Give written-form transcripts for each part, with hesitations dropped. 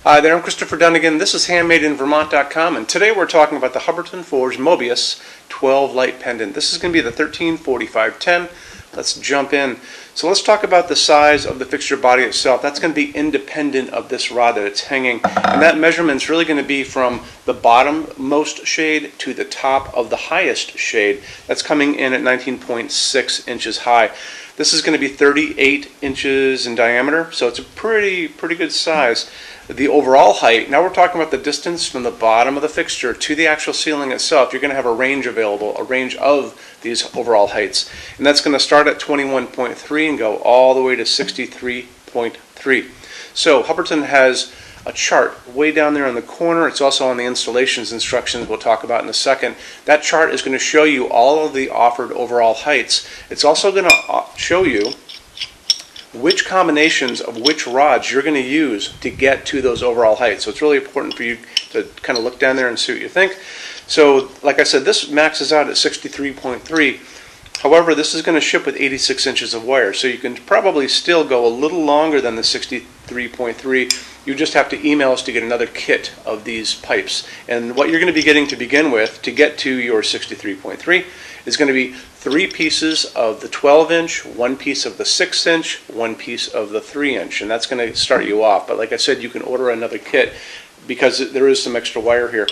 Hi there, I'm Christopher Dunnigan. This is HandmadeInVermont.com, and today we're talking about the Hubbardton Forge Mobius 12 light pendant. This is going to be the 134510. Let's jump in. So let's talk about the size of the fixture body itself. That's going to be independent of this rod that it's hanging, and that measurement is really going to be from the bottom-most shade to the top of the highest shade. That's coming in at 19.6 inches high. This is going to be 38 inches in diameter, so it's a pretty good size. The overall height, now we're talking about the distance from the bottom of the fixture to the actual ceiling itself. You're going to have a range available, a range of these overall heights. And that's going to start at 21.3 and go all the way to 63.3. So Hubbardton has a chart way down there in the corner. It's also on the installations instructions we'll talk about in a second. That chart is going to show you all of the offered overall heights. It's also going to show you which combinations of which rods you're going to use to get to those overall heights. So it's really important for you to kind of look down there and see what you think. So like I said, this maxes out at 63.3. However, this is going to ship with 86 inches of wire, so you can probably still go a little longer than the 63.3. You just have to email us to get another kit of these pipes. And what you're going to be getting to begin with to get to your 63.3 is going to be 3 pieces of the 12-inch, 1 piece of the 6-inch, 1 piece of the 3-inch, and that's going to start you off. But like I said, you can order another kit because there is some extra wire here.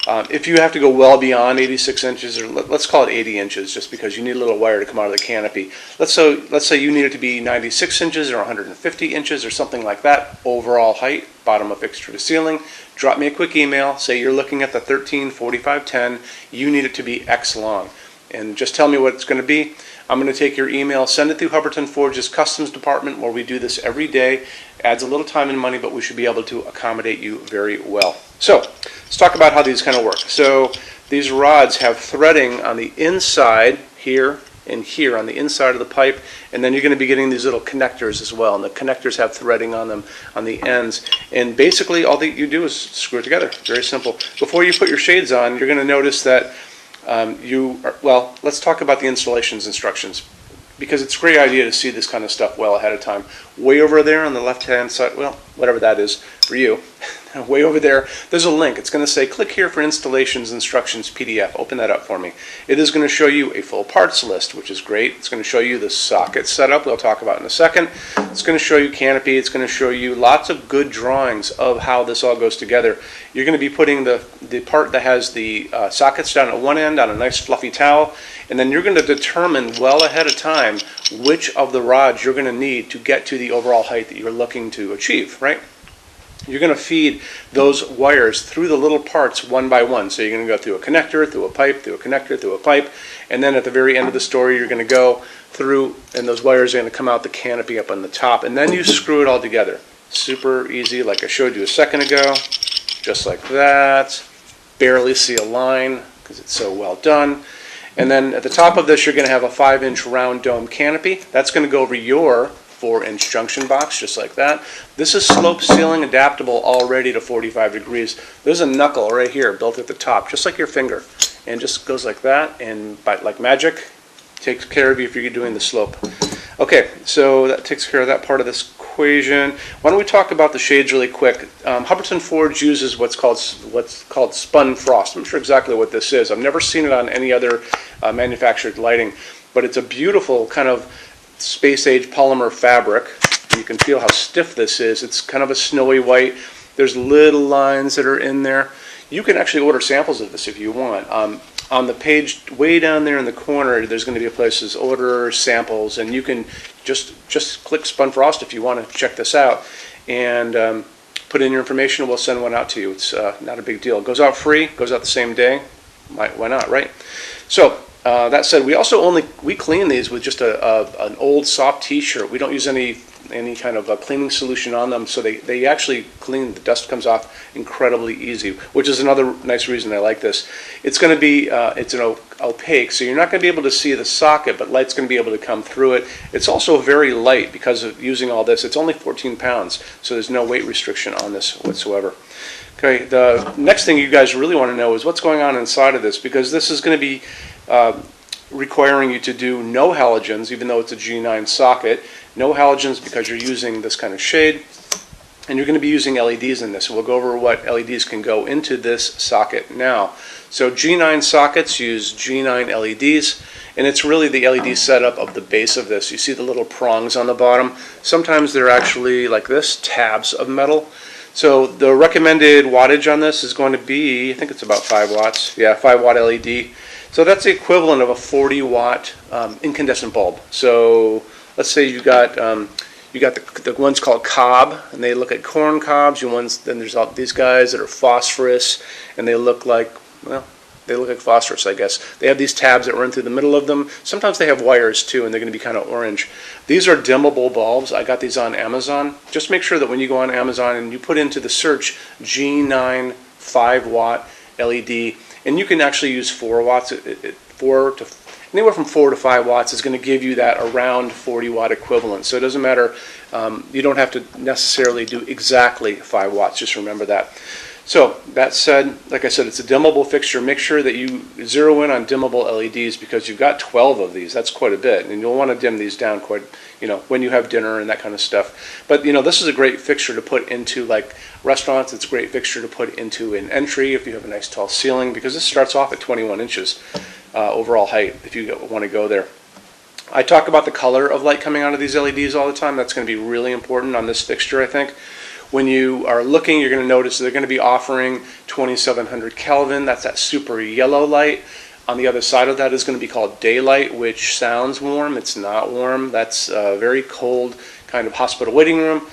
If you have to go well beyond 86 inches, or let's call it 80 inches, just because you need a little wire to come out of the canopy. Let's say you need it to be 96 inches or 150 inches or something like that, overall height, bottom of fixture to ceiling. Drop me a quick email, say you're looking at the 134510, you need it to be X long. And just tell me what it's going to be. I'm going to take your email, send it through Hubbardton Forge's customs department, where we do this every day. Adds a little time and money, but we should be able to accommodate you very well. So let's talk about how these kind of work. So these rods have threading on the inside here and here on the inside of the pipe, and then you're going to be getting these little connectors as well, and the connectors have threading on them on the ends. And basically all that you do is screw it together. Very simple. Before you put your shades on, you're going to notice that let's talk about the installations instructions, because it's a great idea to see this kind of stuff well ahead of time. Way over there on the left-hand side, well, whatever that is for you, way over there, there's a link. It's going to say, click here for installations instructions PDF. Open that up for me. It is going to show you a full parts list, which is great. It's going to show you the socket setup we'll talk about in a second. It's going to show you canopy. It's going to show you lots of good drawings of how this all goes together. You're going to be putting the part that has the sockets down at one end on a nice fluffy towel, and then you're going to determine well ahead of time which of the rods you're going to need to get to the overall height that you're looking to achieve, right? You're going to feed those wires through the little parts one by one. So you're going to go through a connector, through a pipe, through a connector, through a pipe, and then at the very end of the story you're going to go through, and those wires are going to come out the canopy up on the top, and then you screw it all together. Super easy, like I showed you a second ago, just like that. Barely see a line because it's so well done. And then at the top of this you're going to have a 5-inch round dome canopy. That's going to go over your 4-inch junction box, just like that. This is slope ceiling adaptable already to 45 degrees. There's a knuckle right here built at the top, just like your finger, and just goes like that, and like magic, takes care of you if you're doing the slope. Okay, so that takes care of that part of this equation. Why don't we talk about the shades really quick? Hubbardton Forge uses what's called spun frost. I'm not sure exactly what this is. I've never seen it on any other manufactured lighting, but it's a beautiful kind of space-age polymer fabric. You can feel how stiff this is. It's kind of a snowy white. There's little lines that are in there. You can actually order samples of this if you want. On the page way down there in the corner, there's going to be a place that says order samples, and you can just click Spun Frost if you want to check this out, and put in your information, and we'll send one out to you. It's not a big deal. It goes out free, goes out the same day. Why not, right? So that said, we clean these with just an old soft t-shirt. We don't use any kind of a cleaning solution on them, so they actually clean. The dust comes off incredibly easy, which is another nice reason I like this. It's going to be it's an opaque, so you're not going to be able to see the socket, but light's going to be able to come through it. It's also very light because of using all this. It's only 14 pounds, so there's no weight restriction on this whatsoever. Okay, the next thing you guys really want to know is what's going on inside of this, because this is going to be requiring you to do no halogens, even though it's a G9 socket. No halogens because you're using this kind of shade. And you're going to be using LEDs in this. We'll go over what LEDs can go into this socket now. So G9 sockets use G9 LEDs, and it's really the LED setup of the base of this. You see the little prongs on the bottom. Sometimes they're actually like this, tabs of metal. So the recommended wattage on this is going to be, I think it's about 5 watts. Yeah, 5 watt LED. So that's the equivalent of a 40 watt incandescent bulb. So let's say you got the ones called cob, and they look like corn cobs. Then there's all these guys that are phosphorus, and they look like, well, they look like phosphorus, I guess. They have these tabs that run through the middle of them. Sometimes they have wires too, and they're going to be kind of orange. These are dimmable bulbs. I got these on Amazon. Just make sure that when you go on Amazon and you put into the search G9 5 watt LED, and you can actually use 4 watts, anywhere from 4 to 5 watts is going to give you that around 40 watt equivalent. So it doesn't matter, you don't have to necessarily do exactly 5 watts, just remember that. So that said, like I said, it's a dimmable fixture. Make sure that you zero in on dimmable LEDs because you've got 12 of these. That's quite a bit, and you'll want to dim these down quite, when you have dinner and that kind of stuff. But this is a great fixture to put into like restaurants. It's a great fixture to put into an entry if you have a nice tall ceiling, because this starts off at 21 inches overall height if you want to go there. I talk about the color of light coming out of these LEDs all the time. That's going to be really important on this fixture, I think. When you are looking, you're going to notice they're going to be offering 2700 Kelvin. That's that super yellow light. On the other side of that is going to be called daylight, which sounds warm. It's not warm. That's a very cold kind of hospital waiting room.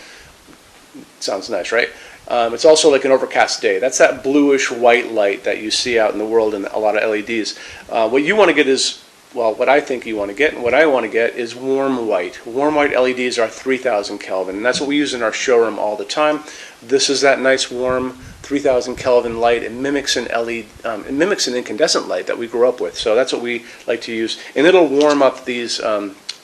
Sounds nice, right? It's also like an overcast day. That's that bluish white light that you see out in the world in a lot of LEDs. What you want to get is, well, what I think you want to get and what I want to get is warm white. Warm white LEDs are 3000 Kelvin, and that's what we use in our showroom all the time. This is that nice warm 3000 Kelvin light. It mimics an it mimics an incandescent light that we grew up with. So that's what we like to use, and it'll warm up these.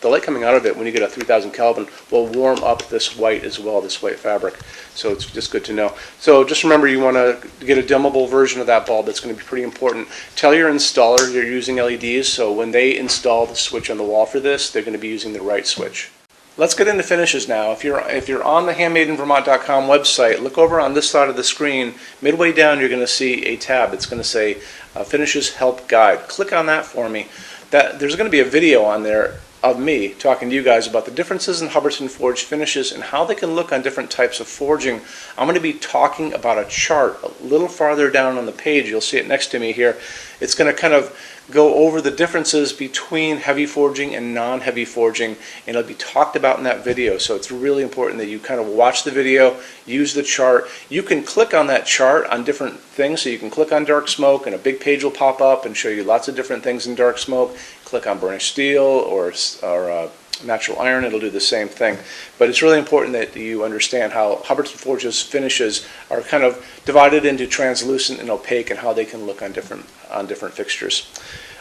The light coming out of it when you get a 3000 Kelvin will warm up this white as well, this white fabric. So it's just good to know. So just remember, you want to get a dimmable version of that bulb. That's going to be pretty important. Tell your installer you're using LEDs, so when they install the switch on the wall for this, they're going to be using the right switch. Let's get into finishes now. If you're on the HandmadeInVermont.com website, look over on this side of the screen. Midway down, you're going to see a tab. It's going to say Finishes Help Guide. Click on that for me. There's going to be a video on there of me talking to you guys about the differences in Hubbardton forged finishes and how they can look on different types of forging. I'm going to be talking about a chart a little farther down on the page. You'll see it next to me here. It's going to kind of go over the differences between heavy forging and non-heavy forging, and it'll be talked about in that video. So it's really important that you kind of watch the video, use the chart. You can click on that chart on different things. So you can click on dark smoke and a big page will pop up and show you lots of different things in dark smoke. Click on burnished steel or natural iron, it'll do the same thing. But it's really important that you understand how Hubbardton Forge's finishes are kind of divided into translucent and opaque and how they can look on different fixtures.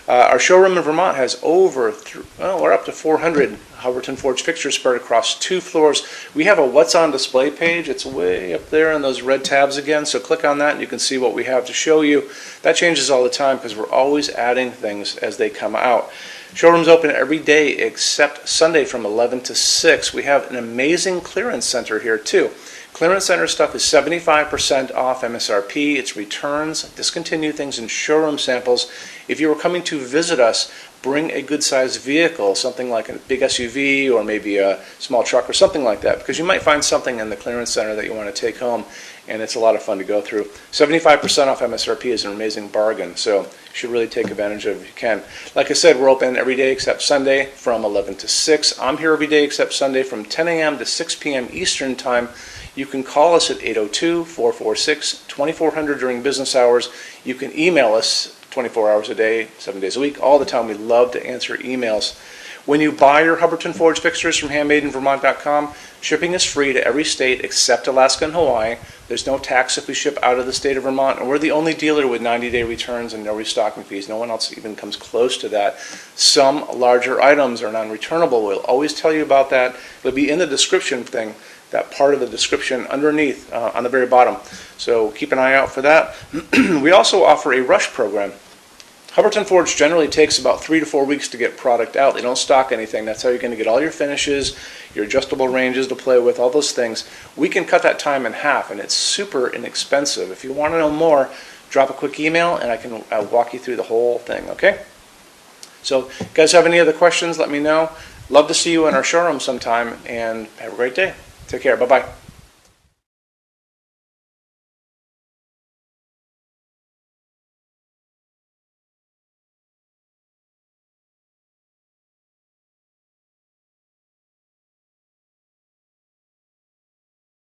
Our showroom in Vermont has we're up to 400 Hubbardton Forge fixtures spread across 2 floors. We have a What's on Display page. It's way up there in those red tabs again, so click on that and you can see what we have to show you. That changes all the time because we're always adding things as they come out. Showroom's open every day except Sunday from 11 to 6. We have an amazing clearance center here too. Clearance center stuff is 75% off MSRP. It's returns, discontinued things, and showroom samples. If you were coming to visit us, bring a good-sized vehicle, something like a big SUV or maybe a small truck or something like that, because you might find something in the clearance center that you want to take home, and it's a lot of fun to go through. 75% off MSRP is an amazing bargain, so you should really take advantage of it if you can. Like I said, we're open every day except Sunday from 11 to 6. I'm here every day except Sunday from 10 a.m. to 6 p.m. Eastern Time. You can call us at 802-446-2400 during business hours. You can email us 24 hours a day, 7 days a week, all the time. We love to answer emails. When you buy your Hubbardton Forge fixtures from HandmadeInVermont.com, shipping is free to every state except Alaska and Hawaii. There's no tax if we ship out of the state of Vermont, and we're the only dealer with 90-day returns and no restocking fees. No one else even comes close to that. Some larger items are non-returnable. We'll always tell you about that. It'll be in the description thing, that part of the description underneath on the very bottom. So keep an eye out for that. We also offer a rush program. Hubbardton Forge generally takes about 3 to 4 weeks to get product out. They don't stock anything. That's how you're going to get all your finishes, your adjustable ranges to play with, all those things. We can cut that time in half, and it's super inexpensive. If you want to know more, drop a quick email, and I'll walk you through the whole thing, okay? So, if you guys have any other questions, let me know. Love to see you in our showroom sometime, and have a great day. Take care. Bye-bye.